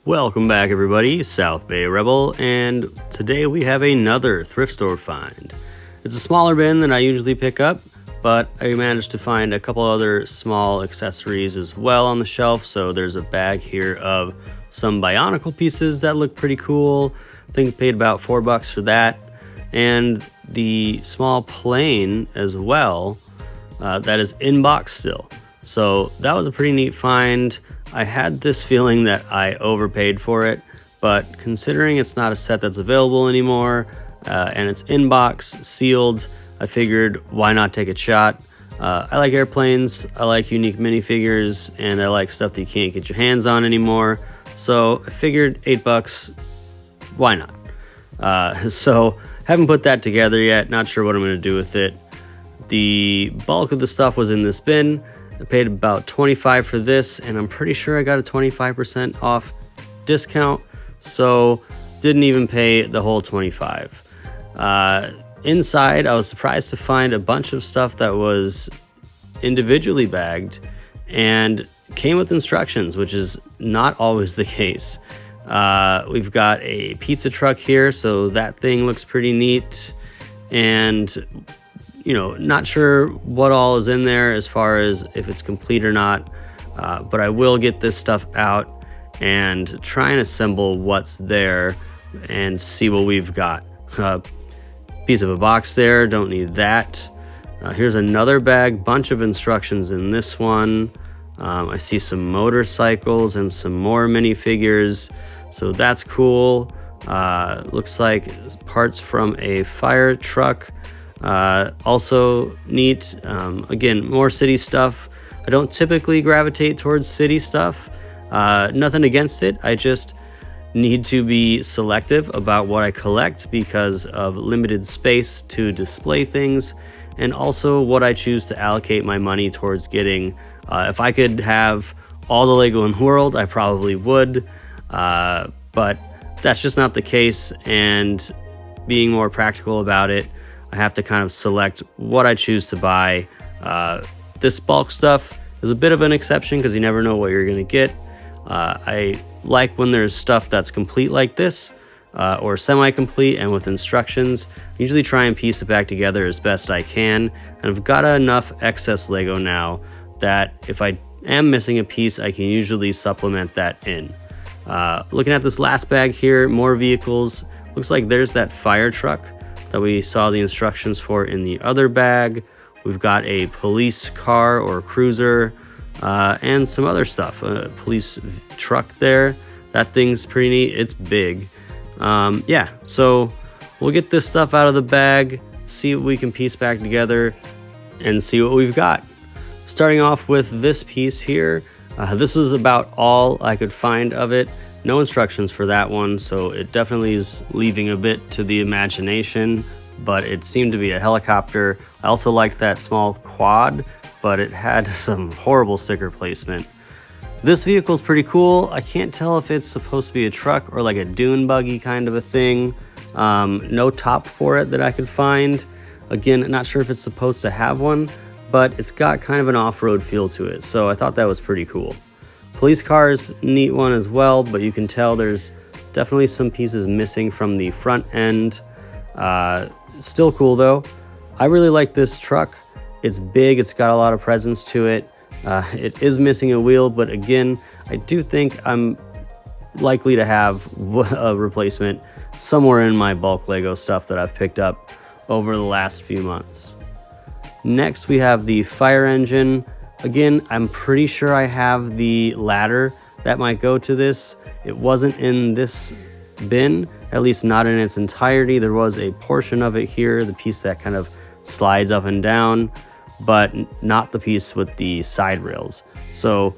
Welcome back, everybody. South Bay Rebel, and today we have another thrift store find. It's a smaller bin than I usually pick up, but I managed to find a couple other small accessories as well on the shelf. So there's a bag here of some Bionicle pieces that look pretty cool. I think I paid about $4 for that, and the small plane as well that is in box still. So that was a pretty neat find. I had this feeling that I overpaid for it, but considering it's not a set that's available anymore and it's in box, sealed, I figured why not take a shot. I like airplanes, I like unique minifigures, and I like stuff that you can't get your hands on anymore. So I figured $8, why not? So haven't put that together yet, not sure what I'm going to do with it. The bulk of the stuff was in this bin. I paid about $25 for this, and I'm pretty sure I got a 25% off discount, so didn't even pay the whole $25. Inside, I was surprised to find a bunch of stuff that was individually bagged and came with instructions, which is not always the case. We've got a pizza truck here, so that thing looks pretty neat, and not sure what all is in there as far as if it's complete or not, but I will get this stuff out and try and assemble what's there and see what we've got. Piece of a box there, don't need that. Here's another bag, bunch of instructions in this one. I see some motorcycles and some more minifigures, so that's cool. Looks like parts from a fire truck. Also neat. Again, more city stuff. I don't typically gravitate towards city stuff. Nothing against it. I just need to be selective about what I collect because of limited space to display things, and also what I choose to allocate my money towards getting. If I could have all the Lego in the world, I probably would, but that's just not the case, and being more practical about it, I have to kind of select what I choose to buy. This bulk stuff is a bit of an exception because you never know what you're going to get. I like when there's stuff that's complete like this, or semi-complete and with instructions. I usually try and piece it back together as best I can, and I've got enough excess Lego now that if I am missing a piece, I can usually supplement that in. Looking at this last bag here, more vehicles. Looks like there's that fire truck that we saw the instructions for in the other bag. We've got a police car or cruiser, and some other stuff. A police truck there. That thing's pretty neat. It's big. So we'll get this stuff out of the bag, see what we can piece back together, and see what we've got. Starting off with this piece here. This was about all I could find of it. No instructions for that one, so it definitely is leaving a bit to the imagination, but it seemed to be a helicopter. I also liked that small quad, but it had some horrible sticker placement. This vehicle's pretty cool. I can't tell if it's supposed to be a truck or like a dune buggy kind of a thing. No top for it that I could find. Again, not sure if it's supposed to have one, but it's got kind of an off-road feel to it, so I thought that was pretty cool. Police car's neat one as well, but you can tell there's definitely some pieces missing from the front end. Still cool though. I really like this truck. It's big, it's got a lot of presence to it. It is missing a wheel, but again, I do think I'm likely to have a replacement somewhere in my bulk Lego stuff that I've picked up over the last few months. Next, we have the fire engine. Again, I'm pretty sure I have the ladder that might go to this. It wasn't in this bin, at least not in its entirety. There was a portion of it here, the piece that kind of slides up and down, but not the piece with the side rails. So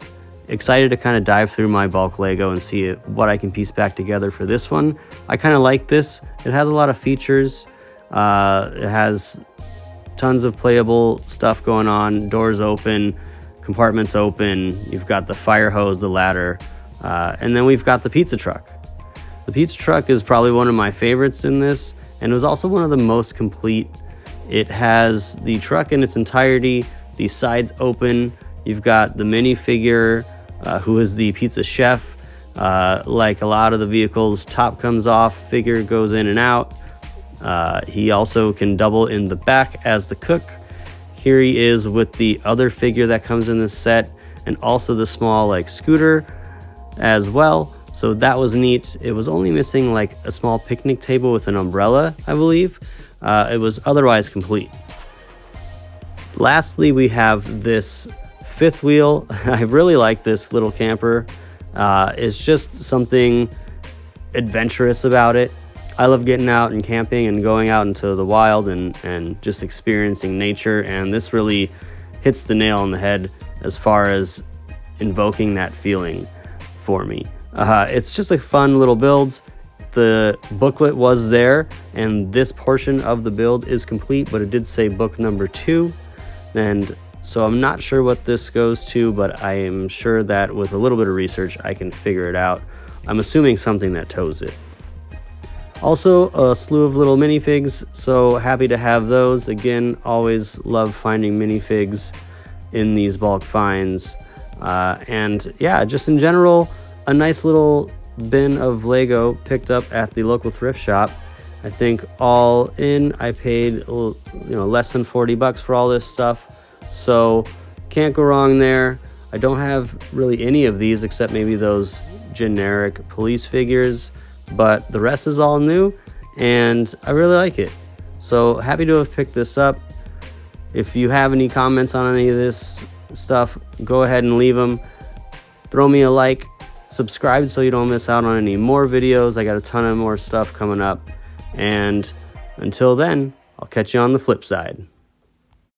excited to kind of dive through my bulk Lego and see what I can piece back together for this one. I kind of like this. It has a lot of features. It has tons of playable stuff going on, doors open, compartments open, you've got the fire hose, the ladder, and then we've got the pizza truck. The pizza truck is probably one of my favorites in this, and it was also one of the most complete. It has the truck in its entirety, the sides open, you've got the minifigure who is the pizza chef, Like a lot of the vehicles, top comes off, figure goes in and out. He also can double in the back as the cook. Here he is with the other figure that comes in this set, and also the small like scooter as well. So that was neat. It was only missing like a small picnic table with an umbrella, I believe. It was otherwise complete. Lastly, we have this fifth wheel. I really like this little camper. It's just something adventurous about it. I love getting out and camping and going out into the wild and just experiencing nature, and this really hits the nail on the head as far as invoking that feeling for me. It's just a fun little build. The booklet was there, and this portion of the build is complete, but it did say book number 2, and so I'm not sure what this goes to, but I am sure that with a little bit of research I can figure it out. I'm assuming something that tows it. Also, a slew of little minifigs, so happy to have those. Again, always love finding minifigs in these bulk finds. And yeah, just in general, a nice little bin of Lego picked up at the local thrift shop. I think all in, I paid less than $40 for all this stuff, so can't go wrong there. I don't have really any of these except maybe those generic police figures, but the rest is all new, and I really like it. So happy to have picked this up. If you have any comments on any of this stuff, go ahead and leave them. Throw me a like, subscribe so you don't miss out on any more videos. I got a ton of more stuff coming up, and until then, I'll catch you on the flip side.